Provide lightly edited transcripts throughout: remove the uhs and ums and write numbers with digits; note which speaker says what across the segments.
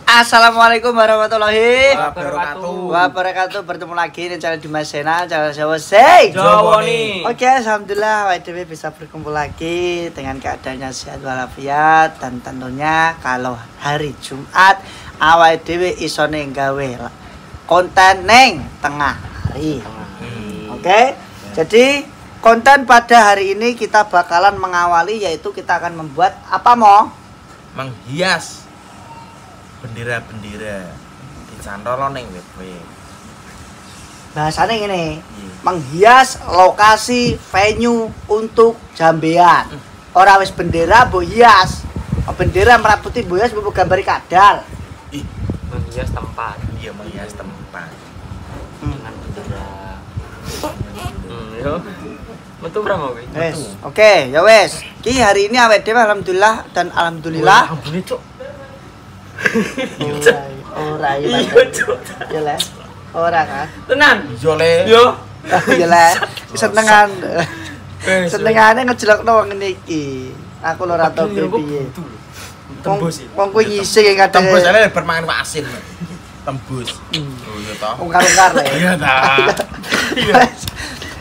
Speaker 1: Assalamualaikum warahmatullahi
Speaker 2: wabarakatuh.
Speaker 1: Bertemu lagi di channel Dimas Sena, channel Jawa Sey.
Speaker 2: Jawa nih.
Speaker 1: Oke, alhamdulillah WDW bisa berkumpul lagi dengan keadaannya sehat walafiat, dan tentunya kalau hari Jumat WDW isone gawe konten neng tengah hari. Oke. Jadi konten pada hari ini kita bakalan mengawali, yaitu kita akan membuat apa mo?
Speaker 2: Menghias bendera-bendera dicantol ning web.
Speaker 1: Bahasanya gini, menghias lokasi venue untuk jambean. Ora wis bendera mbok hias. Bendera merah putih mbok hias mbok gambari kadal.
Speaker 3: Menghias tempat.
Speaker 2: Iya, menghias tempat.
Speaker 3: Dengan bendera. Yo. Metu berapa kowe?
Speaker 1: Wes, oke, ya wes. Ki hari ini awake dhewe alhamdulillah dan alhamdulillah.
Speaker 3: Alhamdulillah, Cuk.
Speaker 1: Ora ya. Ya le. Ora kan.
Speaker 3: Tenan.
Speaker 2: Iya le.
Speaker 3: Yo.
Speaker 1: Ya le. Senengan. Senengane ngejelokno wong ngene iki. Aku lho ora tau piye.
Speaker 3: Tembus.
Speaker 1: Wong kuwi ngisi kadang.
Speaker 2: Tembus ale bermain wasin. Tembus. Oh iya toh.
Speaker 1: Ungkar-ungkar le.
Speaker 2: Iya ta.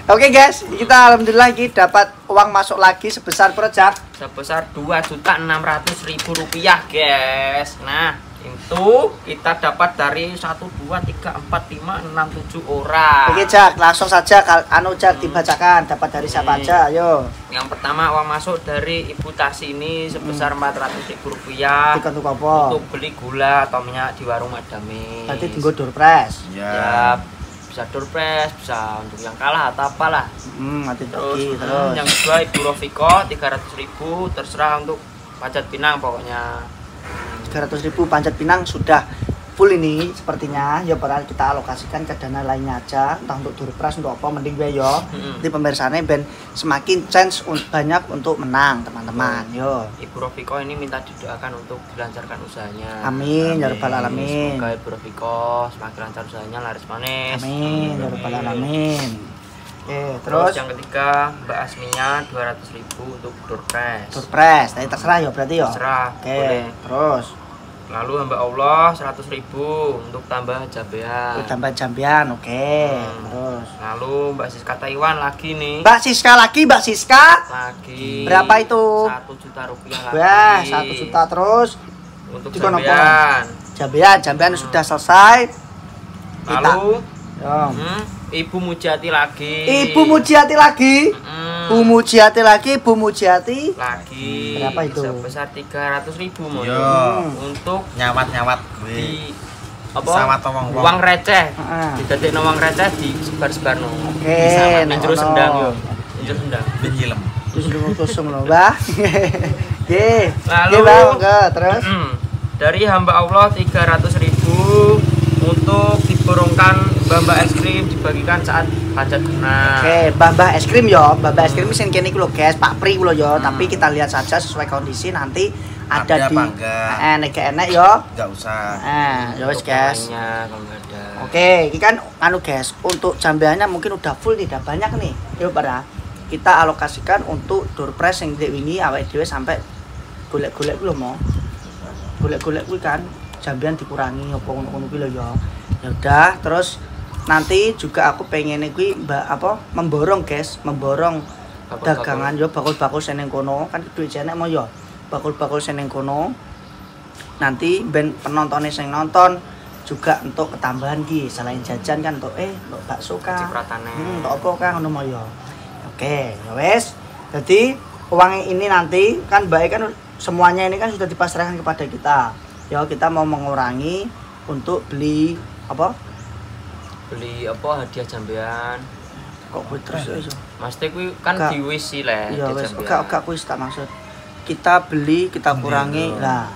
Speaker 1: Oke guys, kita alhamdulillah ini dapat uang masuk lagi sebesar project
Speaker 3: Sebesar Rp2.600.000 guys. Nah, itu kita dapat dari 1, 2, 3, 4, 5, 6, 7 orang.
Speaker 1: Oke Jak, langsung saja Jak dibacakan dapat dari siapa aja, ayo.
Speaker 3: Yang pertama uang masuk dari Ibu Tarsini sebesar Rp400.000
Speaker 1: Untuk apa?
Speaker 3: untuk beli gula atau minyak di warung Madamis.
Speaker 1: Nanti tinggal door press.
Speaker 3: Ya, bisa door press, bisa untuk yang kalah atau apalah.
Speaker 1: Nanti
Speaker 3: Terus
Speaker 1: terus.
Speaker 3: yang kedua Ibu Rofiko 300.000, terserah untuk Pajat Pinang pokoknya.
Speaker 1: 300.000 Panjat Pinang sudah full ini sepertinya. Ya padahal kita alokasikan ke dana lainnya aja, entah untuk door press untuk apa mending gue yo. Nanti pemirsanya ben semakin chance banyak untuk menang teman-teman. Yo.
Speaker 3: Ibu Rofiko ini minta didoakan untuk dilancarkan usahanya.
Speaker 1: Amin ya rabbal alamin.
Speaker 3: Semoga Ibu Rofiko semakin lancar usahanya, laris manis.
Speaker 1: Amin ya rabbal alamin. Oke,
Speaker 3: Terus
Speaker 1: terus
Speaker 3: yang ketiga Mbak Asminya 200.000 untuk door press.
Speaker 1: door press, tadi terserah ya berarti ya.
Speaker 3: Terserah,
Speaker 1: Oke,
Speaker 3: boleh.
Speaker 1: terus
Speaker 3: Lalu hamba Allah 100.000 untuk tambah jambean.
Speaker 1: tambah jambian, oke. Terus
Speaker 3: Lalu Mbak Siska Taiwan lagi nih.
Speaker 1: Mbak Siska lagi, Mbak Siska.
Speaker 3: Lagi.
Speaker 1: Berapa itu?
Speaker 3: Rp1.000.000 lagi.
Speaker 1: Wah, 1 juta terus.
Speaker 3: untuk
Speaker 1: Itu kenapa?
Speaker 3: jambean.
Speaker 1: Jambian sudah selesai.
Speaker 3: Lalu
Speaker 1: Ya.
Speaker 3: Ibu Mujiati lagi.
Speaker 1: Ibu Mujiati lagi. Bu Mujiati lagi, Bu Mujiati.
Speaker 3: Lagi.
Speaker 1: Berapa itu?
Speaker 3: Sebesar 300.000 mau.
Speaker 2: Iya.
Speaker 3: Untuk
Speaker 2: Nyawat-nyawat gue.
Speaker 3: di apa?
Speaker 2: Sawat wong-wong.
Speaker 3: Uang receh.
Speaker 1: Heeh.
Speaker 3: Didadekno uang receh disebar-sebarno.
Speaker 1: Oke,
Speaker 3: Ning jero
Speaker 1: ono.
Speaker 3: sendang yo. Ning jero sendang.
Speaker 2: Ben nyilem.
Speaker 1: Terus dulu kosong loh, Mbak. Nggih.
Speaker 3: Lalu
Speaker 1: Nggih, Bang, monggo, terus
Speaker 3: dari hamba Allah 300.000 untuk diborongkan Mbak es krim dibagikan saat hajat kena.
Speaker 1: Oke, Mbah es krim yo, Mbah es krim sing kene iku lho, guys, Pak Pri ku lho yo, tapi kita lihat saja sesuai kondisi nanti ada
Speaker 2: Ada
Speaker 1: di
Speaker 2: apa enggak?
Speaker 1: nek enek yo.
Speaker 2: Enggak usah.
Speaker 1: Ya wis,
Speaker 3: Untuk
Speaker 1: guys.
Speaker 3: lainnya, kalau nggak ada.
Speaker 1: Oke, ini kan anu guys, untuk jambeannya mungkin udah full nih, udah banyak nih. Yuk para kita alokasikan untuk door press yang dek wingi awake dhewe sampai golek-golek ku lho mau. Golek-golek kuwi kan jambean dikurangi apa ngono-ngono kuwi lho ya. Ya udah, terus nanti juga aku pengen kuwi memborong guys, memborong
Speaker 3: Bakul-bakul.
Speaker 1: dagangan yo bakul-bakul sing ning kono kan duit jenek mau yo. Bakul-bakul sing ning kono. Nanti ben penontonnya sing nonton juga untuk ketambahan ki, selain jajan kan untuk untuk bakso kan.
Speaker 3: Cipratane.
Speaker 1: Untuk apa kan ngono mau yo. Oke, ya wes. Jadi uang ini nanti kan baik kan semuanya ini kan sudah dipasrahkan kepada kita. Ya kita mau mengurangi untuk beli apa?
Speaker 3: Beli apa hadiah jambean.
Speaker 1: Kok kuwi terus iso?
Speaker 3: Maksudnya kuwi kan
Speaker 1: Enggak.
Speaker 3: diwisi le
Speaker 1: Iya
Speaker 3: hadiah
Speaker 1: wes,
Speaker 3: jambean.
Speaker 1: enggak kuwi tak maksud. Kita beli, kita kurangi. Lah,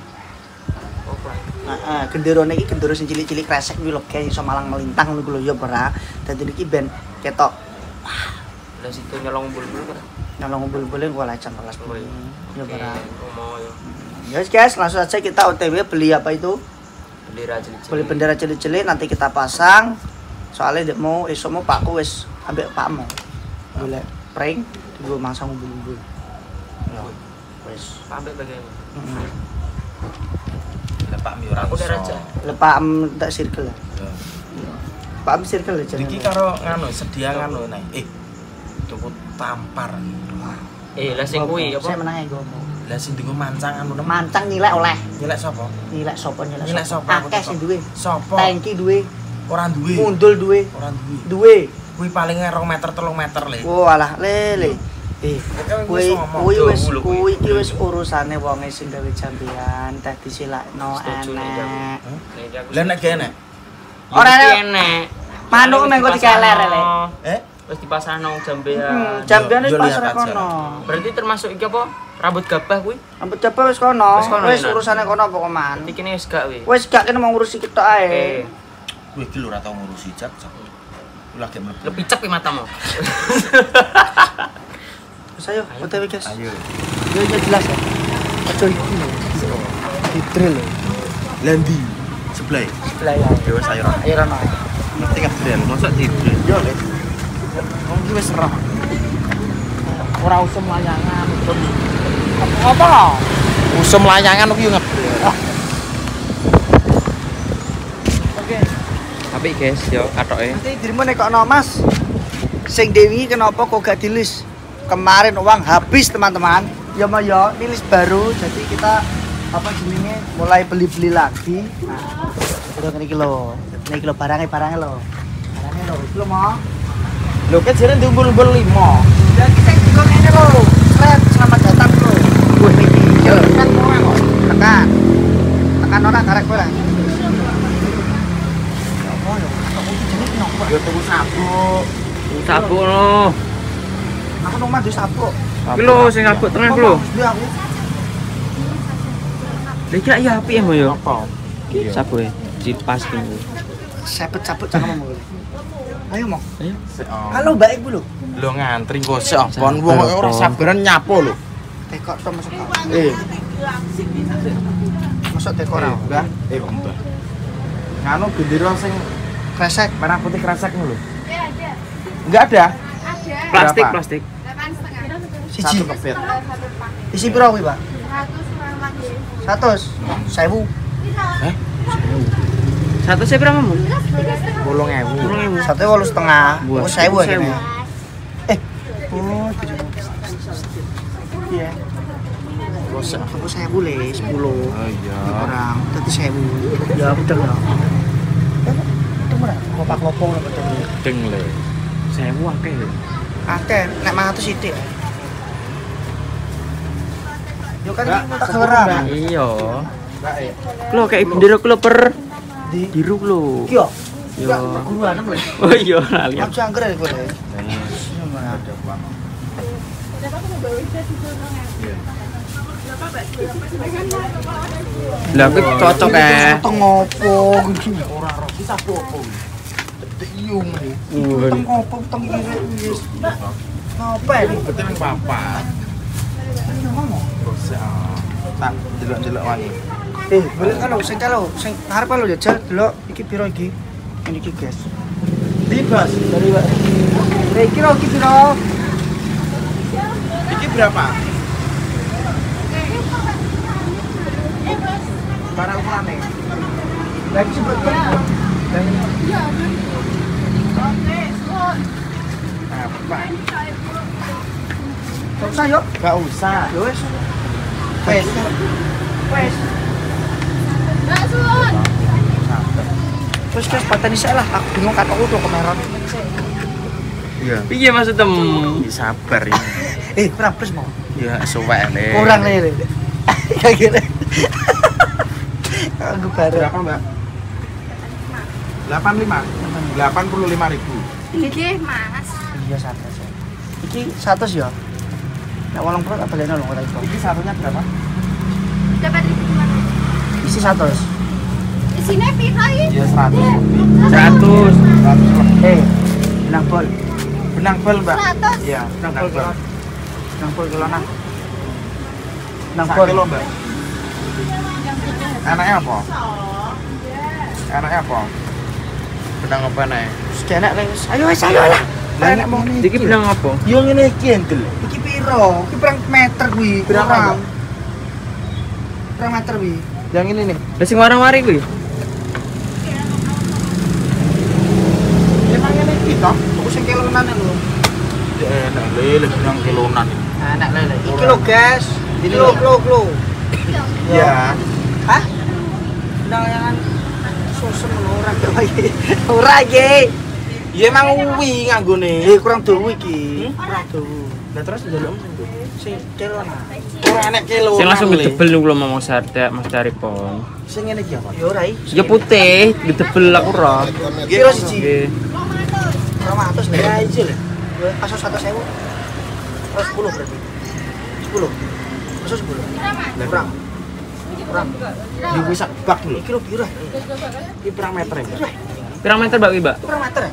Speaker 3: Oh, kurang.
Speaker 1: heeh, genderone iki gendero sing cilik-cilik kresek kuwi lho guys, iso malang melintang ngono kuwi lho ya ora. Dadi iki ben ketok
Speaker 3: Lah situ nyolong bulbul kan.
Speaker 1: nyolong ngumpul-ngumpulin gua lecang kelas
Speaker 3: Oh,
Speaker 1: beli. Ya
Speaker 3: Oke,
Speaker 1: ora.
Speaker 3: mau ya.
Speaker 1: Ya guys, langsung saja kita OTW beli apa itu?
Speaker 3: Bendera cilik-cilik.
Speaker 1: Beli bendera cilik-cilik nanti kita pasang. Soalnya mau esok mau pakku wis ambek pakmu. Golek prank gue masang ngumpul-ngumpul. Ya wis.
Speaker 3: Sampai bagaimana?
Speaker 2: Lepak mi ora
Speaker 3: Aku
Speaker 2: iso.
Speaker 3: udah raja.
Speaker 1: Lepak tak circle. Pak circle aja.
Speaker 2: Iki karo nganu sedia nganu nih. Tuku tampar.
Speaker 3: Lah sing kuwi
Speaker 1: Saya
Speaker 3: apa?
Speaker 1: menang ya gomo.
Speaker 2: Lah sing dienggo mancang anu nem.
Speaker 1: Mancang nyilek oleh.
Speaker 2: Nyelek sapa?
Speaker 1: Nyilek sapa nyilek?
Speaker 2: Nyilek sapa?
Speaker 1: Akeh sing duwe.
Speaker 2: Sapa?
Speaker 1: Tangki duwe.
Speaker 2: Ora duwe.
Speaker 1: Mundul duwe.
Speaker 2: Ora duwe.
Speaker 1: Duwe.
Speaker 2: Kuwi paling 2 meter 3 meter le.
Speaker 1: Oh alah lele. Kuwi iki wis urusane wonge sing gawe jambean, teh disilakno
Speaker 3: Setuju nih, Jam.
Speaker 1: enek.
Speaker 2: Lah nek gene.
Speaker 1: Ora
Speaker 3: enek.
Speaker 1: Manuk mengko dikeler le.
Speaker 3: Wis dipasangno jambean.
Speaker 1: Jambean wis
Speaker 2: Yo, lihat
Speaker 1: pasar
Speaker 2: aja.
Speaker 1: kono.
Speaker 3: Berarti termasuk iki apa? Rambut gabah kuwi?
Speaker 1: Rambut coba wis kono.
Speaker 3: Wis kono,
Speaker 1: Wis
Speaker 3: enak.
Speaker 1: urusane kono apa koman.
Speaker 3: Iki wis gak kuwi.
Speaker 1: Wis gak kene mau ngurusi kita ae.
Speaker 2: Kowe iki lho ora tau ngurusi jak. Ku lagi mlebu.
Speaker 3: Lebih cep matamu.
Speaker 1: Wis ayo, OTW guys.
Speaker 2: Ayo.
Speaker 1: Yo jelas ya. Aja iki lho. Didril lho.
Speaker 2: Lendi. Sebelah.
Speaker 1: Sebelah ya.
Speaker 2: Ya wis ayo.
Speaker 1: Ayo rono.
Speaker 2: Mesti kedel, mosok didril.
Speaker 1: Yo le. Wong iki wis roh. Ora usum layangan. Apa lho?
Speaker 2: Usum layangan ku yo ngebrel.
Speaker 1: Oke.
Speaker 3: Apik guys, yo katoke.
Speaker 1: Nanti dirimu nek kok Mas. Sing Dewi kenapa kok gak di list? Kemarin uang habis teman-teman. Ya mau ya, ini list baru. Jadi kita apa jenenge mulai beli-beli lagi. Nah, udah ini kilo. Ini kilo barangnya lo. Barangnya lo, kilo mau.
Speaker 2: Lho kan jare diumbul-umbul 5.
Speaker 1: Dan kita juga ini lo. Selamat datang lo. Wih, ini kan orang kok. Tekan. Tekan orang karek kowe lah. Oh, yo. Kamu jenis nopo?
Speaker 2: Yo tuku sabuk.
Speaker 3: Sabuk lo.
Speaker 1: Aku nomah di sabuk.
Speaker 3: Iki lho sing sabuk tengah ku lho.
Speaker 1: Dia aku.
Speaker 3: Lah iki ya apik ya, Mo yo.
Speaker 2: Apa?
Speaker 3: Sabuk e. Pas ku.
Speaker 1: Sepet-sepet jangan mau. Ayo mau.
Speaker 3: Ayo.
Speaker 1: Halo Mbak Ibu lho.
Speaker 2: Lho ngantri kok sik apon wong ora sabaran nyapo lho.
Speaker 1: Tekok to masuk.
Speaker 2: Eh,
Speaker 1: Masuk tekok ora.
Speaker 2: Mbah. Mbah. Nganu bendera sing
Speaker 1: Kresek.
Speaker 2: merah putih kresek lho. Enggak ada.
Speaker 3: Plastik,
Speaker 2: Berapa?
Speaker 3: plastik.
Speaker 1: Siji.
Speaker 2: Satu kepit.
Speaker 1: Isi piro kuwi, Pak? 100. 1000.
Speaker 3: Satu saya berapa, Mo?
Speaker 2: 10.000.
Speaker 1: 1,5. Oh, 1000 aja.
Speaker 3: 1000.
Speaker 1: Oh, iya.
Speaker 2: Rosak.
Speaker 1: Aku 1000 le, 10.
Speaker 2: Oh iya.
Speaker 1: Orang tadi 1000. Ya betul ya. Itu murah. Kopak-kopok lho betul.
Speaker 2: Deng le.
Speaker 3: 1000 akeh lho.
Speaker 1: Akeh, nek 100 sithik. Yo kan
Speaker 2: Mbak,
Speaker 1: iki tak
Speaker 2: sepuluh,
Speaker 1: gerak.
Speaker 2: Mbak.
Speaker 3: Iya.
Speaker 2: Mbak e.
Speaker 3: Lho kayak bendera ku lho per
Speaker 1: Di
Speaker 3: biru lho.
Speaker 1: iki yo.
Speaker 3: Yo.
Speaker 1: Guruan lho.
Speaker 3: Oh iya, lali.
Speaker 1: Aku angker ya kowe.
Speaker 2: Ada apa?
Speaker 3: Lah aku cocok
Speaker 1: Teng ngopo iki?
Speaker 2: Ora roh iki sapu opo? Detik iyung iki.
Speaker 1: Teng ngopo teng irek wis. Ngopo iki?
Speaker 2: Betul nang papat. Rosak. Tak delok-delok wangi.
Speaker 1: Boleh kalau sing arep lho jajal delok iki piro iki? Ini iki, guys.
Speaker 2: Libas.
Speaker 1: Dari Pak. Iki lho iki piro?
Speaker 2: Iki berapa?
Speaker 1: Barang ukurane. Lagi sebut
Speaker 2: Apa?
Speaker 1: Gak usah yuk.
Speaker 2: Gak usah.
Speaker 1: Ya wes. Wes. Wes. Terus guys, pateni saya lah. Aku bingung kan aku tuh kemeron.
Speaker 2: Iya.
Speaker 3: Piye maksudem?
Speaker 2: Sabar ya.
Speaker 1: Kurang plus mau.
Speaker 2: Ya suwek le.
Speaker 1: Kurang le. Kayak gini. Aku baru.
Speaker 2: Berapa, Mbak? 85. 85.000.
Speaker 4: Iki Mas.
Speaker 1: Iya 100 ya. Iki 100 ya. Nek 80 apa leno lho ora iso.
Speaker 2: Iki satunya berapa?
Speaker 4: Dapat 1.500.
Speaker 1: Isi 100.
Speaker 4: Isine piro iki?
Speaker 2: Ya 100.
Speaker 3: 100.
Speaker 2: 100.
Speaker 1: Benang bol.
Speaker 2: Benang bol, Mbak.
Speaker 4: 100.
Speaker 2: Iya,
Speaker 1: Benang
Speaker 2: benang
Speaker 1: bol.
Speaker 2: bol.
Speaker 1: Benang bol kilo nang. Benang
Speaker 2: Sak
Speaker 1: bol.
Speaker 2: kilo, Mbak. Enaknya apa? Enaknya apa? Benang apa nih?
Speaker 1: Sekenek wis. Ayo wis ayo lah.
Speaker 2: Lah,
Speaker 1: Nek mau
Speaker 3: Iki bilang apa?
Speaker 2: Yo ngene iki endel.
Speaker 1: Iki piro? Iki pirang meter kuwi?
Speaker 2: Berapa,
Speaker 1: Kurang.
Speaker 2: Mbak?
Speaker 1: Pirang meter kuwi?
Speaker 2: Yang ini nih.
Speaker 3: Lah sing warang-wari kuwi.
Speaker 1: Emang ini kita, aku sing kelonan lho.
Speaker 2: Ya enak lele bilang kilonan.
Speaker 1: Enak lele. Iki lho, guys. Ini lho.
Speaker 2: Iya.
Speaker 1: Hah? Ndang yang sosem ora iki. Ora iki.
Speaker 2: Ya emang uwi nganggone.
Speaker 1: Kurang dawa iki. Kurang dawa.
Speaker 2: Lah terus njaluk
Speaker 1: Sing kelonan.
Speaker 2: ora enek kilonan.
Speaker 3: Sing langsung gedebel niku lho Mas Sarda, Mas Daripon.
Speaker 2: Sing ngene iki apa?
Speaker 1: Ya ora iki.
Speaker 3: Ya putih, gedebel aku ora.
Speaker 1: Kira siji.
Speaker 3: Nggih.
Speaker 1: 200 nih. Ya iki lho. Pasal 100.000. Terus 10 berarti. 10. Terus 10. Kurang.
Speaker 2: Di wis sak bak lho.
Speaker 1: Iki lho pira?
Speaker 2: Iki pirang meter ya?
Speaker 3: Pirang meter Mbak Mbak?
Speaker 1: Kurang meter ya?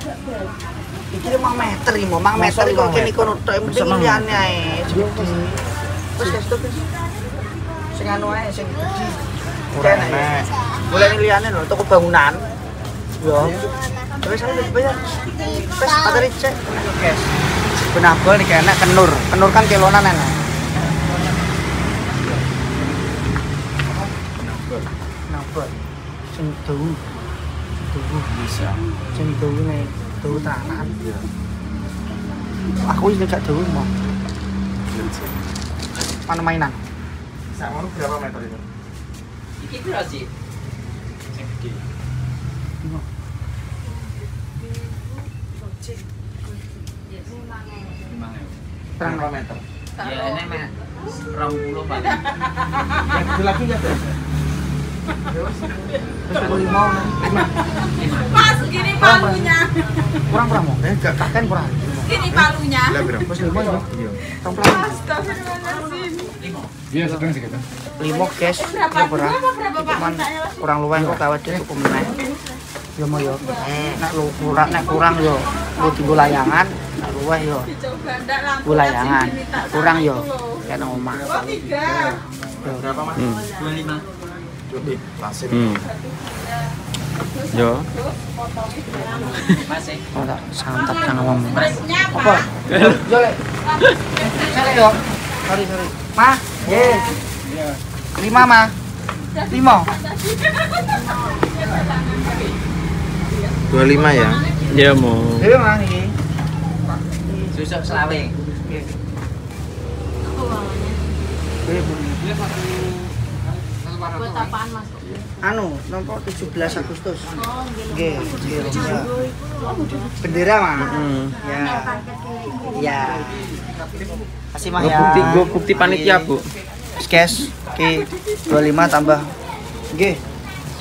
Speaker 1: Iki 5 meter iki, 5 meter iki kok kene kono tok penting liyane ae. Terus ya stop. Sing anu ae sing gede.
Speaker 2: Ora enek.
Speaker 1: Boleh liyane lho toko bangunan. Yo. Wis ae bayar. Wis materi cek. Guys. Benabel iki enak kenur. Kenur kan kilonan enak. Benabel. Sing tuh
Speaker 2: Bisa.
Speaker 1: sing tuh nih tuh tangan. Aku ini gak tuh mau. Mana mainan?
Speaker 2: Sama lu berapa meter itu?
Speaker 3: Iki pira sih?
Speaker 2: Sing gede. Berapa meter?
Speaker 3: Ya ini mah 20 Pak.
Speaker 2: Yang gede lagi enggak ada?
Speaker 1: Terus aku 5
Speaker 4: Mas, gini palunya.
Speaker 1: kurang mau. Gak kakek kurang.
Speaker 4: Gini palunya.
Speaker 2: Kilogram.
Speaker 1: Terus 5 ya.
Speaker 2: Iya.
Speaker 1: Tomplang.
Speaker 4: Astagfirullahaladzim.
Speaker 2: Iya, sedang sih kita.
Speaker 1: 5 guys. Ya kurang.
Speaker 4: Berapa Pak?
Speaker 1: Cuman kurang luwih kok tawet dhewe cukup meneh. Ya mau yo. Nek kurang yo. Lu tinggal layangan, nek luwih yo.
Speaker 4: Coba ndak lampu.
Speaker 1: Gue layangan. Kurang yo. Kayak nang omah.
Speaker 4: Oh, 3.
Speaker 2: Berapa Mas?
Speaker 3: 25.
Speaker 2: Lebih. Langsung.
Speaker 3: Yo.
Speaker 1: Oh, tak santap nang omah.
Speaker 4: Breaknya
Speaker 1: Apa? Yo lek. Sale yo. Sorry. Mah, nggih.
Speaker 2: Iya.
Speaker 1: 5 mah. 5.
Speaker 2: 25 ya.
Speaker 3: Ya mau.
Speaker 1: Dewe mah iki.
Speaker 3: Susuk selawe.
Speaker 4: Buat apaan Mas?
Speaker 1: Anu, nomor 17 Agustus. Nggih, ya. Bendera mah. Ya. Ya. Kasih mah ya.
Speaker 3: Bukti panitia, Bu.
Speaker 1: Cash ki 25 tambah. Nggih.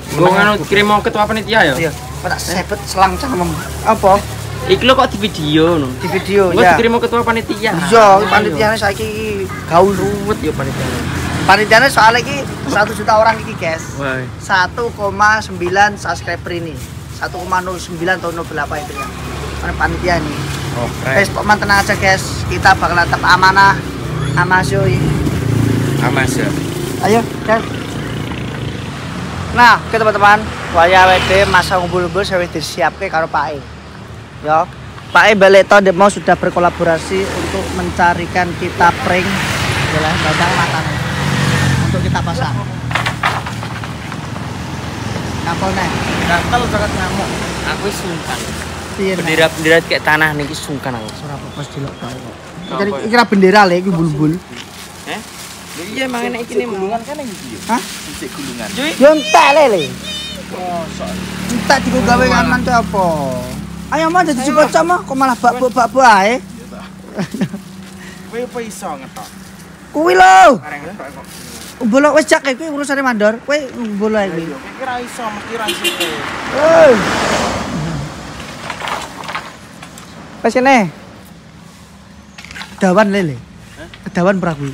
Speaker 3: Gue nganu kirim mau ketua panitia ya?
Speaker 1: Iya. Kok tak sebet selang cangkem. Apa?
Speaker 3: Iki lo kok di video no?
Speaker 1: Di video
Speaker 3: Gue
Speaker 1: ya.
Speaker 3: dikirim mau ketua panitia.
Speaker 1: Iya, panitiane saiki gaul.
Speaker 3: Ruwet ya panitia.
Speaker 1: Panitiane soalnya iki 1 juta orang iki, guys.
Speaker 3: Wah.
Speaker 1: 1,9 subscriber ini. 1,09 tahun 08 itu ya. Mana panitia nih.
Speaker 3: Oke.
Speaker 1: Guys, pokoknya tenang aja guys. Kita bakal tetap amanah. Amasy.
Speaker 3: Amas ya.
Speaker 1: Ayo, guys. Nah, oke teman-teman, waya WD masa ngumpul-ngumpul saya disiapke karo Pak E. Ya, Pak E Baleto Demo sudah berkolaborasi untuk mencarikan kita prank adalah badang matanya untuk kita pasang. Ngapol nih?
Speaker 2: Gatel sangat ngamuk.
Speaker 3: Aku sungkan.
Speaker 1: Piye nih?
Speaker 3: Bendera kayak tanah niki sungkan aku.
Speaker 1: Surah pas dilok Pak E. Jadi kira bendera lho iki bulbul.
Speaker 3: Eh? Iya emang enak iki nih
Speaker 2: Gulungan kan yang iki.
Speaker 1: Hah?
Speaker 2: Sik gulungan.
Speaker 1: Yo entek lele.
Speaker 2: Kosok.
Speaker 1: Entek digo gawe kanan tuh apa? Ayo mah dadi bocah mah kok malah bakbo ae.
Speaker 2: Kowe apa iso ngetok?
Speaker 1: Kuwi lho.
Speaker 2: Areng ngetok kok.
Speaker 1: Bolok wis jak kuwi urusane mandor. Kowe bolok ae kuwi.
Speaker 2: Kowe kira iso mesti ra iso.
Speaker 1: Hei. Wes kene. Kedawan lele. Kedawan pra kuwi.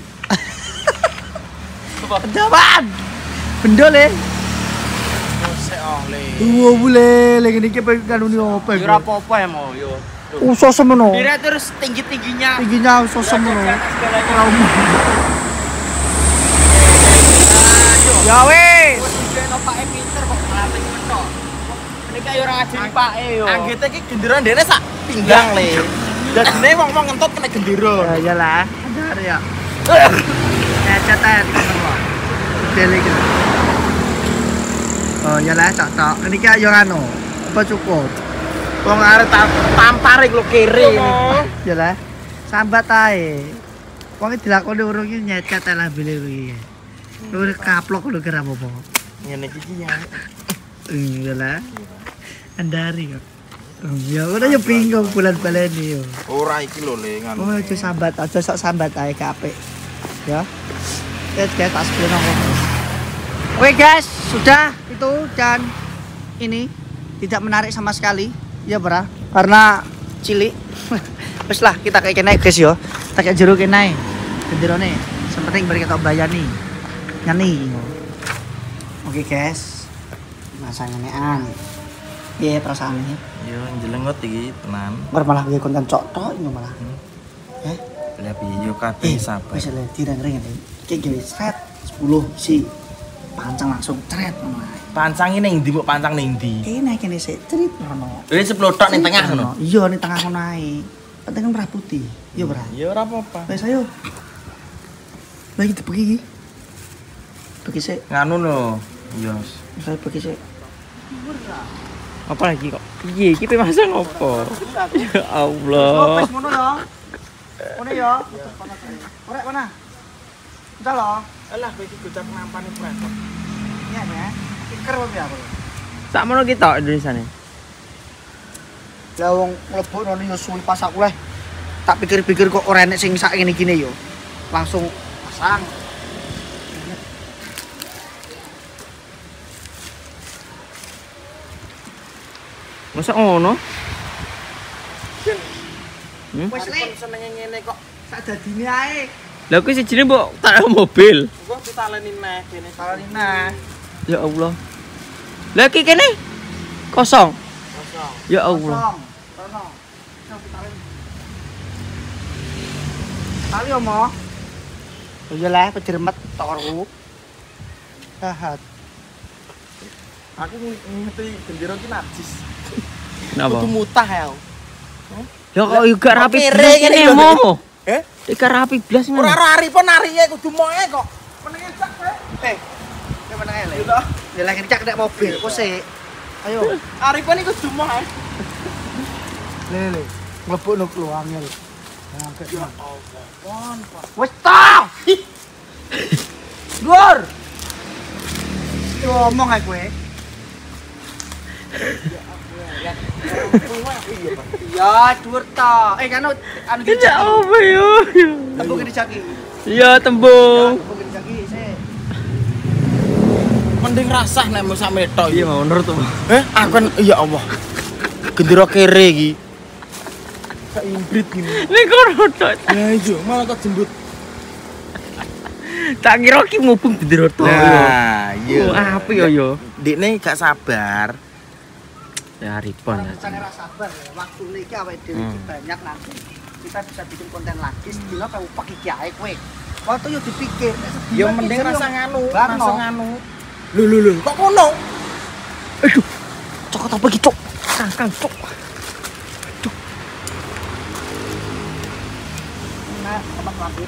Speaker 1: Kedawan. Bendo le.
Speaker 2: Sik oleh.
Speaker 1: Boleh lagi iki kanune opo
Speaker 3: Yo ora apa-apa ya mau yo.
Speaker 1: Usos semono.
Speaker 3: Bendera terus tinggi-tingginya.
Speaker 1: Tingginya usos semono. Ora umum. Ya wis.
Speaker 3: Dene Pak E pinter kok ngelatih mentok. Nek yo ora ngajeni Pak E yo.
Speaker 2: Anggete iki genderan dene sak pinggang le. Dadine wong-wong ngentut kena gendera.
Speaker 1: Ya iyalah. Benar ya. Ya catat. Dele gitu. Oh, ya lah cocok. Ini kayak yo anu. Apa cukup?
Speaker 2: Wong arep tampar iku lho kere.
Speaker 1: Ya lah. Sambat ae. Wong dilakoni urung iki nyecat lah bile iki. Lu kaplok lu kira apa?
Speaker 2: Ngene iki ya.
Speaker 1: Ya lah. Andari kok. Ya udah yo bingung bulan baleni yo.
Speaker 2: Ora iki lho le ngono.
Speaker 1: Oh, aja sambat, aja sok sambat ae ke apik. Ya. Guys, tak sebelum Oke guys, sudah itu dan ini tidak menarik sama sekali. Ya bra, karena cilik. Wes lah kita kayak kene guys yo. Tak kayak jeruk kene. Genderone. Sepenting beri kita bayani. Nyani. Oke guys. Masa nyenean. Piye perasaannya?
Speaker 2: Yo jelengot iki tenan.
Speaker 1: Bar malah bikin konten cok ini malah.
Speaker 2: Lah piye yo kabeh sabar.
Speaker 1: Wis le direng-reng iki. Iki gawe set 10 si pancang langsung cret ngono ae.
Speaker 2: Pancang ning ndi mbok pancang ning ndi?
Speaker 1: Kene sik crit ngono.
Speaker 2: Wis seplotok ning tengah ngono.
Speaker 1: Iya ning tengah ngono ae. Penting kan merah putih. Iya, Bra.
Speaker 2: Ya ora apa-apa.
Speaker 1: Wis ayo. Lagi dibagi iki. Bagi sik.
Speaker 2: Nganu lho. Iya.
Speaker 1: Wis ayo bagi sik.
Speaker 3: Apa lagi kok? Piye iki masang apa? Ya Allah.
Speaker 1: Wis ngono ya. Ngono ya. Orek mana? Udah loh.
Speaker 2: Alah kowe iki gocap nampane prepot.
Speaker 1: Iya ya. Iker apa ya?
Speaker 3: Sak mono kita Indonesia nih.
Speaker 1: Lah wong mlebu nang yo suwi pas aku leh. Tak pikir-pikir kok ora enek sing sak ngene-gine yo. Langsung pasang.
Speaker 3: Masa ngono?
Speaker 1: Wis le senenge ngene kok sak dadine ae.
Speaker 3: Lah kuwi sijine mbok tak mobil.
Speaker 2: Gua ditaleni neh kene.
Speaker 1: Talani nah.
Speaker 3: Ya Allah. Lah iki kene kosong.
Speaker 2: Kosong.
Speaker 3: Ya Allah.
Speaker 1: Sono. Kali omo. Oh iya lah pedirmet tok karo. Jahat.
Speaker 2: Aku ngerti gendera ki najis.
Speaker 3: Kenapa?
Speaker 2: Kudu mutah ya.
Speaker 3: Ya kok yo gak rapi
Speaker 2: kere
Speaker 3: blas
Speaker 2: ngene
Speaker 3: kene
Speaker 2: lho.
Speaker 3: mo.
Speaker 2: Heh?
Speaker 3: Iki rapi blas
Speaker 2: Ora
Speaker 3: ngono.
Speaker 2: rari pon narike kudu moe kok. Menenge cak kowe.
Speaker 1: Ke mana ae le?
Speaker 2: Yo toh.
Speaker 1: Ya lagi cak nek mobil kok sik. Ayo.
Speaker 2: Arifan iku kudu moe.
Speaker 1: Le. Mlebu nuk lu angel. Ngangkat.
Speaker 2: Ya Allah. Pon.
Speaker 1: Wes ta. Dur. Ngomong ae kowe. Ya, dur ta. Kan anu
Speaker 3: Ya apa yo?
Speaker 1: tembung ke dijaki.
Speaker 3: Ya tembung.
Speaker 1: Tembung ke dijaki sik.
Speaker 2: Mending rasah nek mau sak metok
Speaker 3: Iya
Speaker 2: iki.
Speaker 3: mau menurut tuh.
Speaker 2: Aku kan ya Allah. Gendera kere iki. Sak imbrit gini.
Speaker 3: Nek kono tok.
Speaker 2: Ya iya, malah tak jembut.
Speaker 3: Tak kira ki mubung bendera tok.
Speaker 2: Nah, iya.
Speaker 3: Oh, apa yo?
Speaker 2: Dikne gak sabar.
Speaker 3: Ya Ripon ya.
Speaker 1: Saya rasa sabar ya. Waktu iki awake dhewe banyak nanti. Kita bisa bikin konten lagi sedina kayak upak iki ae kowe. Waktu yo dipikir.
Speaker 2: Ya mending rasa nganu,
Speaker 1: Barno.
Speaker 2: rasa nganu. Lho, kok kono?
Speaker 3: Aduh. Cokot apa gitu? Kangkang cok.
Speaker 1: Nah, tempat lagi.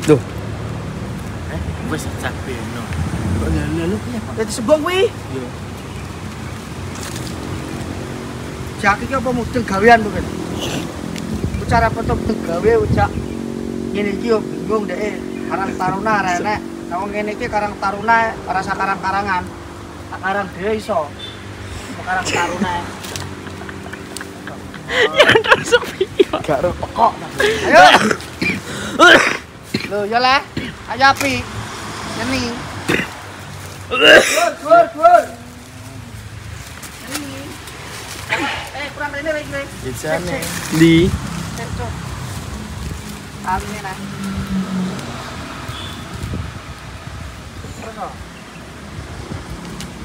Speaker 3: Duh.
Speaker 2: Wis cak beno. Lho, piye?
Speaker 1: Dadi sembong kuwi.
Speaker 2: Yo.
Speaker 1: Jak iki apa model gawean tuh kan? Cara foto model gawe ujak. Ngene iki yo bingung deh. Karang taruna renek. Nah wong ngene iki karang taruna rasa karang-karangan. Tak karang dhewe iso. Karang taruna.
Speaker 3: Ya terus sepi.
Speaker 2: Gak ro pekok.
Speaker 1: Ayo. Loh, ya lah. Ayo api. Ini. Gur. Ini. Kurang ini lagi.
Speaker 2: Bijane.
Speaker 3: Di.
Speaker 1: Ini nah. Terus.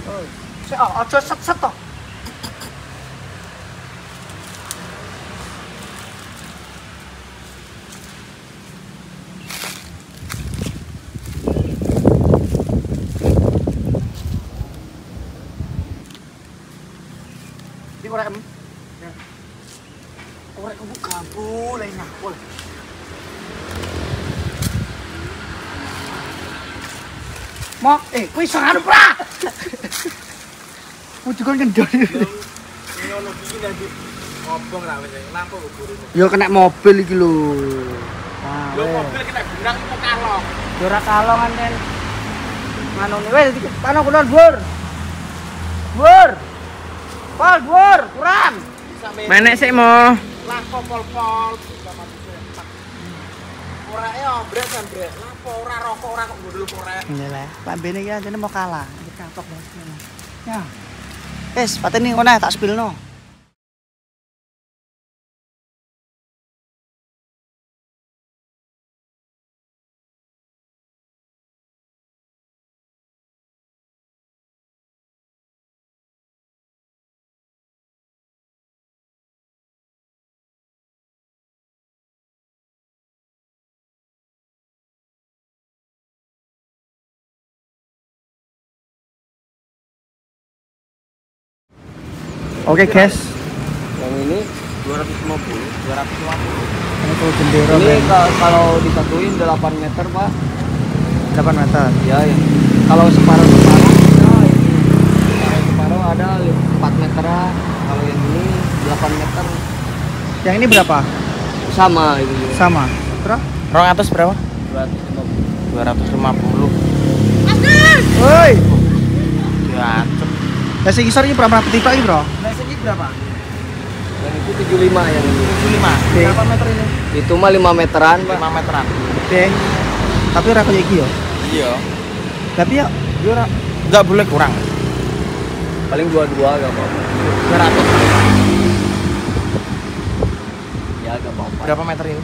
Speaker 1: Oh. Sik aja set-set to. Di korek em. Ya. Korek kebuka boleh ngapul. Mau kuwi iso ngarep ora? Ujukon kendor.
Speaker 2: Ngono iki nanti ngobong ra wis. Lampu guru.
Speaker 1: Yo kena mobil iki lho. Wah,
Speaker 2: Yo mobil kena gunang kok kalong.
Speaker 1: yo ora kalongan kan. Manune wis pano kulon Bur. Bur. Pol Bur, kurang.
Speaker 3: Menek sik mo.
Speaker 2: Lampu pol-pol. Ora ombret kan, Brek. Lampu ora rokok ora kok ngundul korek.
Speaker 1: Nyelah, lambene iki ajene mau kalah. Iki kapok wis. Ya. Wis, pateni ngono tak spilno. Oke, guys.
Speaker 3: Yang ini
Speaker 2: 250.
Speaker 1: Ini tuh bendera.
Speaker 3: ini kalau disatuin 8 meter, Pak.
Speaker 1: 8 meter.
Speaker 3: Ya, ya. Kalau separuh-separuh ya ini. Kalau separuh ada 4 meteran. Kalau yang ini 8 meter.
Speaker 1: Yang ini berapa?
Speaker 3: Sama itu juga.
Speaker 1: Sama. Berapa?
Speaker 2: 200 berapa?
Speaker 3: 250.
Speaker 2: 250.
Speaker 1: Woi.
Speaker 2: Ya,
Speaker 1: Lah sing isor iki berapa tipe iki, Bro?
Speaker 2: nah sini berapa?
Speaker 3: Yang itu 75 yang ini.
Speaker 2: 75.
Speaker 1: Oke.
Speaker 2: Berapa meter ini?
Speaker 3: Itu mah 5 meteran, Pak.
Speaker 2: 5 meteran.
Speaker 1: Oke. Tapi ora koyo iki yo.
Speaker 2: Iya.
Speaker 1: Tapi ya
Speaker 2: Yo ora enggak boleh kurang.
Speaker 3: Paling 22 enggak apa-apa.
Speaker 2: 200.
Speaker 3: Ya, enggak apa-apa.
Speaker 2: Berapa meter ini?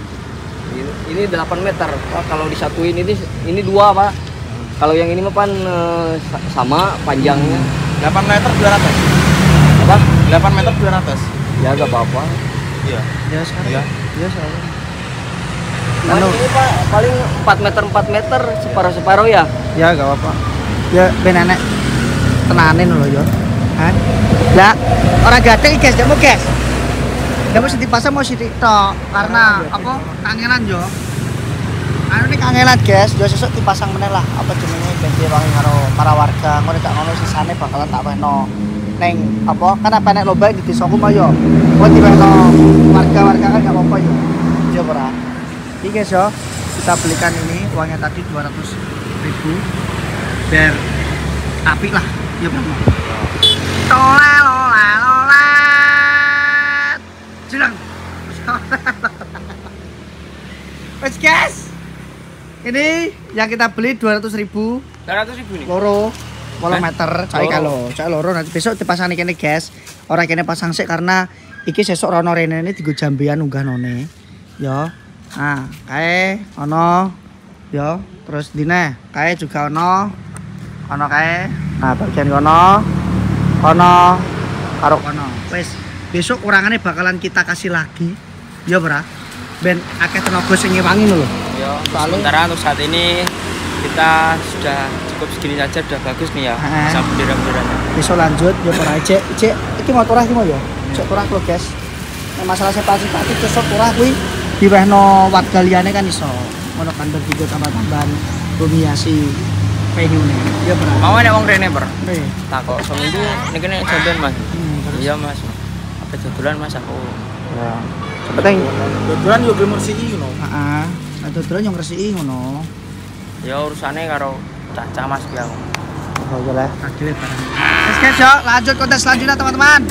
Speaker 3: Ini 8 meter. Pak, kalau disatuin ini 2, Pak. Kalau yang ini mah pan sama panjangnya.
Speaker 2: 8 meter 200.
Speaker 3: Apa?
Speaker 2: 8 meter 200.
Speaker 3: Ya enggak apa-apa.
Speaker 2: Iya.
Speaker 1: ya sekarang.
Speaker 2: Iya.
Speaker 1: Ya soalnya.
Speaker 3: Anu, ini Pak paling 4 meter separuh-separuh ya.
Speaker 1: Ya gak apa-apa. Ya ben enek tenanin lho yo. Hah? Lah orang gadeng iki, guys, jamu, guys. Jamu sing dipasang mau sithik tok karena apa? Kangelan yo. Anu nih kangelan, guys. Yo sesuk dipasang meneh lah. Apa jenenge ben diwangi karo para warga. Ngono tak ngono sisane bakalan tak wehno neng apa? Kan apa nek lomba di desaku mah yo. Kok diwehno warga-warga kan gak apa-apa yo. Yo ora. Ini guys yo, kita belikan ini uangnya tadi 200.000 biar apik lah, ya Bang. Tolalolat. Jelang. Wes guys. Ini yang kita beli 200.000.
Speaker 3: 200.000 nih.
Speaker 1: Loro 8 meter, cai kalau, cai loro nanti besok dipasang kene guys. Orang kene pasang sik karena iki sesuk rono rene ini digo jambean unggah none. Ya. Nah, kae ono ya, terus dine kae juga ono kae. Nah, bagian kono karo kono. Wis, besok urangane bakalan kita kasih lagi. Ya, Bra. Ben akeh tenaga sing ngewangi lho.
Speaker 3: Ya, sementara untuk saat ini kita sudah cukup segini saja, sudah bagus nih ya. Bisa bendera-benderanya.
Speaker 1: Besok lanjut ya ora cek iki motor iki mau ya. Cek turah lho, guys. Nek masalah sepati besok turah kuwi diwehno warga liyane kan iso. Ono kan juga tambah-tambahan dominasi venue ne. Ya bener.
Speaker 3: Mau nek wong rene, Ber.
Speaker 1: Nih.
Speaker 3: Tak kok seminggu niki nek jajan, Mas.
Speaker 1: Terus
Speaker 3: Iya, Mas. Apa jadulan, Mas aku.
Speaker 1: ya. Penting.
Speaker 2: Dodolan yo gelem resiki ngono.
Speaker 1: Heeh. Nah, dodolan yang resiki ngono.
Speaker 3: Ya urusane karo Caca Mas ki aku.
Speaker 1: Oh, ya lah. Adil barang. Guys, yo lanjut konten selanjutnya teman-teman.